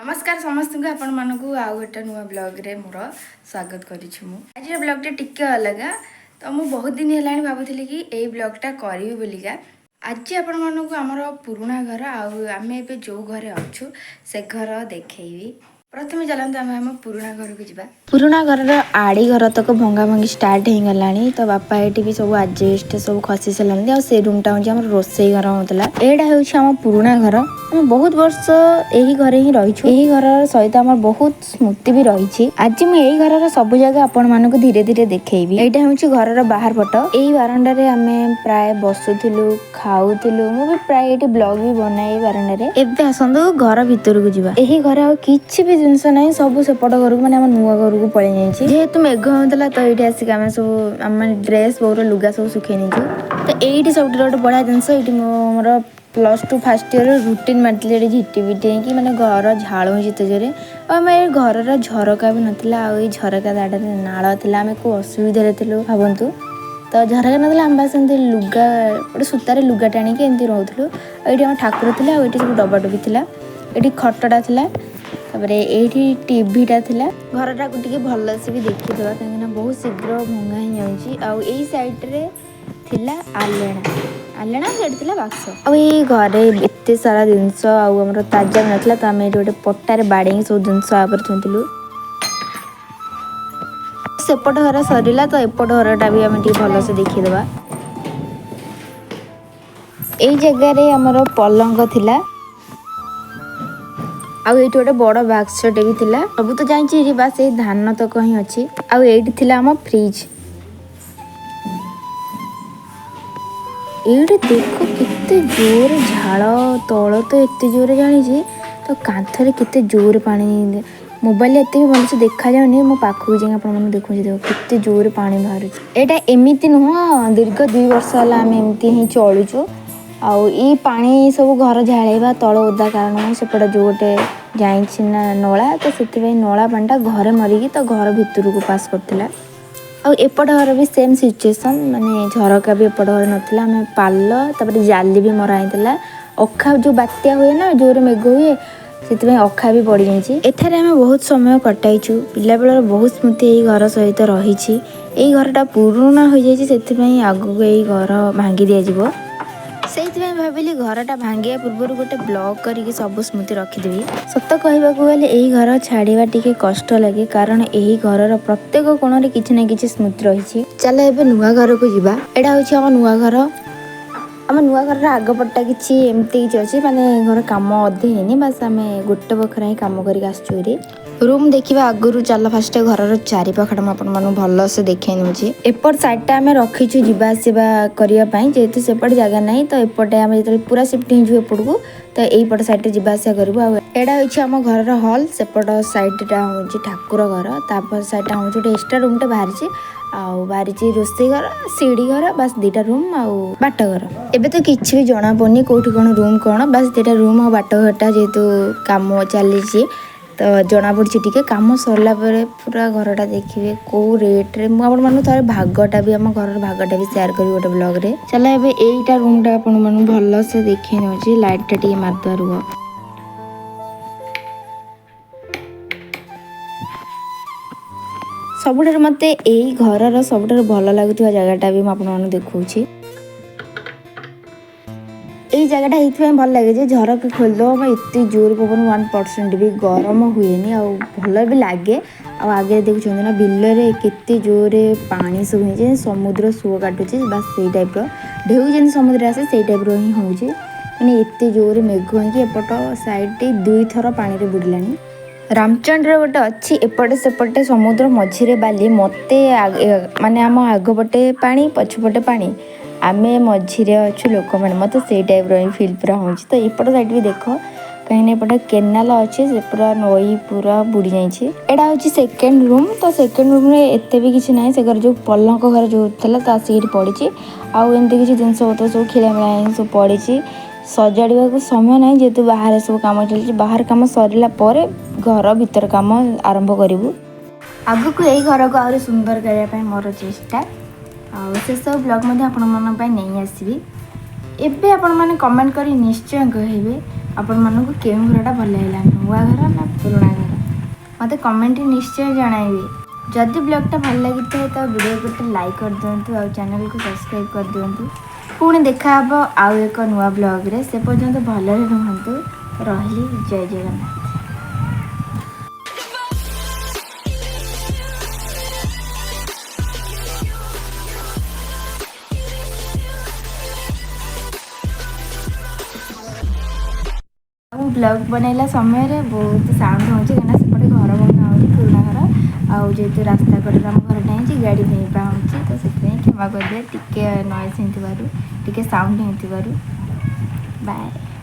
नमस्कार समस्त को आपण मानक आउ गोटे नुआ ब्लॉग रे मोर स्वागत करिछु मु आज ब्लॉग टे टिके अलग तो मु बहुत दिन हेलानी भाबुथिली कि एई ब्लॉग टा करिवि बोलिका आज आपण मानक हमर पुराना घर आउ आमे एबे जो घरे अछु से घर देखैबी। प्रथमे चलंतु आम पुराना घर को जीवा। पुराना घर आड़ी घर तक भंगा भंगी स्टार्ट हो गलानी तो बापा ये भी सब आजेस्ट सब खसी सारे आ से रूम टा हूँ रोसई घर होता एटा हूँ पुराना घर आम बहुत वर्ष यही घरे ही रहीछु। यही घर सहित आम बहुत स्मृति भी रही। आज मुझे यही घर सब जगह आपण मानक धीरे धीरे देखैबी। एटा हूँ घर बाहर पट यही बारंडा आम प्राय बसुलु खाऊलु मु भी प्राय ये ब्लॉग भी बनाए बारंडा एबे आसतु घर भितर को जीवा। यही घर आ किछि भी जिनस ना सब सेपट घर को मैंने नुआ घर को पलि जाइए जेहेतु मेघ होता तो ये आसिक आम सब आम ड्रेस बोर लुगा सब सुखे नहीं तो ये सब गोटे बढ़िया जिनस ये मोर +2 फर्स्ट ईयर रुटीन मारती झिटी पिटी कि मैंने घर झाड़ हो जोरे आम घर झरका भी नाला आई झरका दाड़े नाल था आम को असुविधा थी भावतु तो झरका ना आम बास लुगा गोटे सूतार लुगा टाणी एमती रोलु ये आम ठाकुर थी आए सब डबा डबी थी ये खटटा था ये टीवीटा थिला घरटा को टिके भलसे भी देखीदे कहीं बहुत शीघ्र भंगा ही जाऊँगी आउ यही सैड्रे थिला आलेणा सेठ थिला बाक्स आउ ये घरे एत सारा जिनस आम ताजा भी नाला तो आम ये गोटे पट्टारे बाड़े सब जिनस थुलु सेपट घर सरला तो एपट घरटा भी आम भलसे देखीदे। यही जगह आमर पलंग थिला आउ ये गोटे बड़ बाक्सटे भी थिला सब तो जाइए बास ये धान तक ही अच्छी आउ ये थिला आम फ्रिज ये देख केते जोर झाड़ तल तो एत जोर जानी तो कांथरे केते जोर पानी मोबाइल एत भी भलसे देखा जाऊनी मो पाखक जाए आप देखुचे देख केते जोर पानी बाहर एटा एमती नुह दीर्घ 2 वर्ष है आम एमती ही चलुचु आउ ये पानी सब घर झाड़ेबा तल ओदा कारण सेपटे जो गोटे जाइना नला तो से नला पानीटा घरे मरिकी तो घर भितर को पास करता एपट घर भी सेम सिचुएसन माने झरका भी एपट घर नाला आम पाल जाली भी मराई अखा जो बात्या हुए ना जोर मेघ हुए से अखा भी पड़ जाइए एठारे आम बहुत समय कटाइछु पिला बेलर बहुत स्मृति यही घर सहित रही। यही घरटा पुराना हो जाए आगक यही घर भांगी दिज्व से भाविली घरटा भांगिया पूर्व गोटे ब्लॉग करके सब स्मृति रखिदेवी। सत कहवाक गले यही घर छाड़ा टिके कष्ट लगे कारण यही घर प्रत्येक कोण में किसी ना कि स्मृति रही। चल ए नुआ घर को जीवा। एटा हूँ आम नुआ घर आम नुआ घर आगपटा कि एमती कि अच्छे माने घर कम अधे है बास आम गोटे बखरा ही कम कर रूम देखा आगु चल फास्ट घर चारिपाखटा मुझे भलसे देखे नौचे एपट साइडटा आम रखीचु जावा आसवा करने जेहेतु सेपट जगह ना तो एपटे आम जो पूरा शिफ्ट हो एपट को तो यहीपट सैड जावा आसा करूँ आड़ा हूँ आम घर हल सेपट सैडटा हूँ ठाकुर घर तापर सैडटा हूँ गोटे एक्सट्रा रूमटे बाहरी बाहरी रोसई घर सीढ़ी घर बास 2टा रूम आउ बाट घर एबे तो किसी भी जना पड़नी कौटी कौन रूम कौन बास 2टा रूम आ बाट घरटा जेहेतु काम चली तो जना पड़ी टी कम सरला पूरा घरटा देखिए कौ रेट्रे मुझे थे भागटा भी आम घर भागटा भी सेयार करी गोटे ब्लॉग रे। चल एबे एईटा रूमटा आपण भल से देखे नौचे लाइटटा टी मारदा रुह सबुठ मत यही घर सब भल लगुवा जगहटा भी मुझे देखा यही जगहटा ये भल लगे झरका खोलदे एत जोर पवन 1% भी गरम हुए भल भी लगे आगे देखुं ना बिलरे केते जोर पानी सब हो समुद्र सुओ काटुचे बास से टाइप ढेउ जमी समुद्र आसे से टाइप ही होचे मैंने एत जोर मेघ होपट साइड 2 थर पानी बुड़लानी। रामचंद्र गोटे अच्छी एपटे सेपटे समुद्र मझिरे बाली मते माने आम आगपटे पानी पछपटे पानी आमे मझिरे अच्छु लोक मैंने मत से टाइप रही फिल पूरा हो तो एपट साइड भी देख कहीं एपटे केनाल अच्छे से पूरा नई पूरा बुड़ी जाइए। एटा हूँ सेकेंड रूम तो सेकेंड रूम रे एते भी किसी ना से घर जो पलंक घर जो था तो आसिक पड़ी आमती किसी जिन पतर सब खेलामेला सब पड़ी सजाड़ा को समय ना जेहेतु बाहर सब कम चलती बाहर कम सरला घर भीतर कम आरंभ करूँ आग को यही घर को आहरी सुंदर करने मोर चेष्टा से सब ब्लॉग नहीं आसबि एबे आपण माने कमेंट करी निश्चय कहबे आपण मानक केउं घरटा भल लागला नुआ घर ना पुराणा घर मते कमेंट निश्चय जणाइबे। जदि ब्लॉगटा भल लगी तो वीडियो को लाइक कर दिंतु और चैनल को सब्सक्राइब कर दिंतु। पुणी देखा हम आउ एक नुआ ब्लॉग रे से पर्यंत भले रुहतु रही। जय जगन्नाथ। ब्लॉग बनैला समय रे बहुत साउंड होची कना सेपटे घर बना होची पुराना घर आउ जेतु रास्ता कड़े हम घर टाइम गाड़ी नहीं पाउची तो से क्षमा कर दे टिके नॉइस हिंतिबारु टिके साउंड हिंतिबारु बाय।